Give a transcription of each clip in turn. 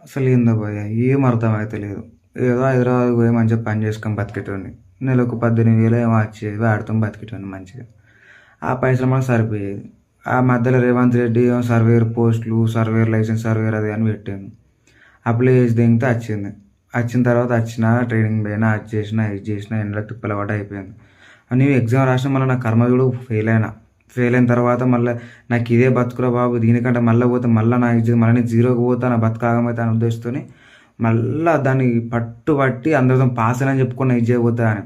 అసలు ఏందో భయ్య ఏం అర్థమైతే లేదు. ఏదో హైదరాబాద్ పోయి మంచిగా పని చేసుకొని బతికేటోడిని. నెలకు 18,000 ఏమో వచ్చేది. వాడితో బతికేటోడిని మంచిగా. ఆ పైసలు మనకు సరిపోయేది. ఆ మధ్యలో రేవంత్ రెడ్డి ఏమో సర్వేర్ పోస్టులు, సర్వేర్ లైసెన్స్ సర్వేర్ అది అని పెట్టాను. అప్లై చేసి దిగితే వచ్చింది. వచ్చిన తర్వాత ట్రైనింగ్ పోయినా, అది చేసినా, ఇది చేసినా, ఎండలకు తిప్పల పడ్డ అయిపోయింది. నేను ఎగ్జామ్ రాసిన మళ్ళీ నా కర్మ చూడు ఫెయిల్ అయినా. ఫెయిల్ అయిన తర్వాత మళ్ళీ నాకు ఇదే బతుకురా బాబు, దీనికంటే మళ్ళీ పోతే మళ్ళీ నా ఇజ్జత్ మళ్ళీ నేను జీరోకి పోతా, నా బతుకాగమైతే అని ఉద్దేశంతో మళ్ళీ దాన్ని పట్టుబట్టి అందరితో పాస్ అని చెప్పుకొని ఇది చేయబోతా అని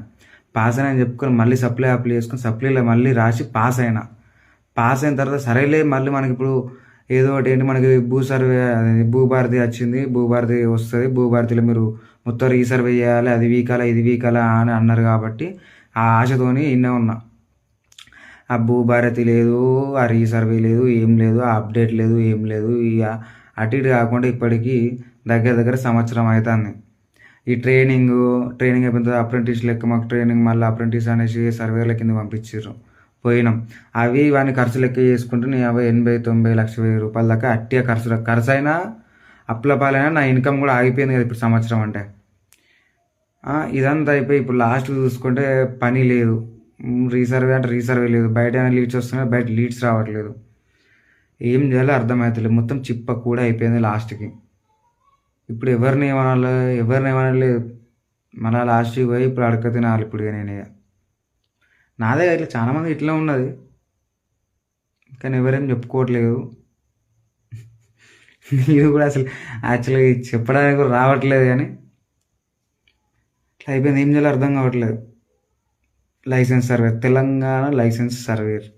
పాస్ అని చెప్పుకొని మళ్ళీ సప్లై అప్లై చేసుకొని సప్లైలో మళ్ళీ రాసి పాస్ అయినా. పాస్ అయిన తర్వాత సరేలే మళ్ళీ మనకి ఇప్పుడు ఏదో ఒకటి ఏంటి మనకి భూ సర్వే భూభారతి వచ్చింది, భూభారతి వస్తుంది, భూభారతిలో మీరు మొత్తం రీసర్వే చేయాలి, అది వీకాలా ఇది వీకాలా అని అన్నారు కాబట్టి ఆ ఆశతోని ఇన్నే ఉన్నా. ఆ భూభారతి లేదు, ఆ రీసర్వే లేదు, ఏం లేదు, ఆ అప్డేట్ లేదు, ఏం లేదు. ఇక అటు ఇటు కాకుండా ఇప్పటికీ దగ్గర దగ్గర సంవత్సరం అవుతుంది. ఈ ట్రైనింగ్ అయిపోయిన తర్వాత అప్రెంటిస్ లెక్క మాకు ట్రైనింగ్ మళ్ళీ అప్రెంటిస్ అనేసి సర్వేల కింద పంపించారు. పోయినాం. అవి వాని ఖర్చు లెక్క చేసుకుంటే నేను 80, 90, 1,00,000 దాకా అట్టిగా ఖర్చు అయినా అప్పులపాలైనా నా ఇన్కమ్ కూడా ఆగిపోయింది కదా ఇప్పుడు సంవత్సరం అంటే. ఇదంతా అయిపోయి ఇప్పుడు లాస్ట్ చూసుకుంటే పని లేదు, రీసర్వే అంటే రీసర్వే లేదు, బయట లీడ్స్ వస్తున్నాయి, బయట లీడ్స్ రావట్లేదు. ఏం చేయాలో అర్థమవుతలేదు. మొత్తం చిప్ప కూడా అయిపోయింది లాస్ట్కి. ఇప్పుడు ఎవరిని ఏమనలేదు. మళ్ళీ లాస్ట్కి పోయి ఇప్పుడు అడక తినాలి ఇప్పుడు నేను. నాదే ఇట్లా చాలామంది ఇట్లా ఉన్నది, కానీ ఎవరేం చెప్పుకోవట్లేదు. ఇది కూడా అసలు యాక్చువల్గా చెప్పడానికి కూడా రావట్లేదు, కానీ ఇట్లా అయిపోయింది. ఏం చేయాలో అర్థం కావట్లేదు. License survey, Telangana license surveyor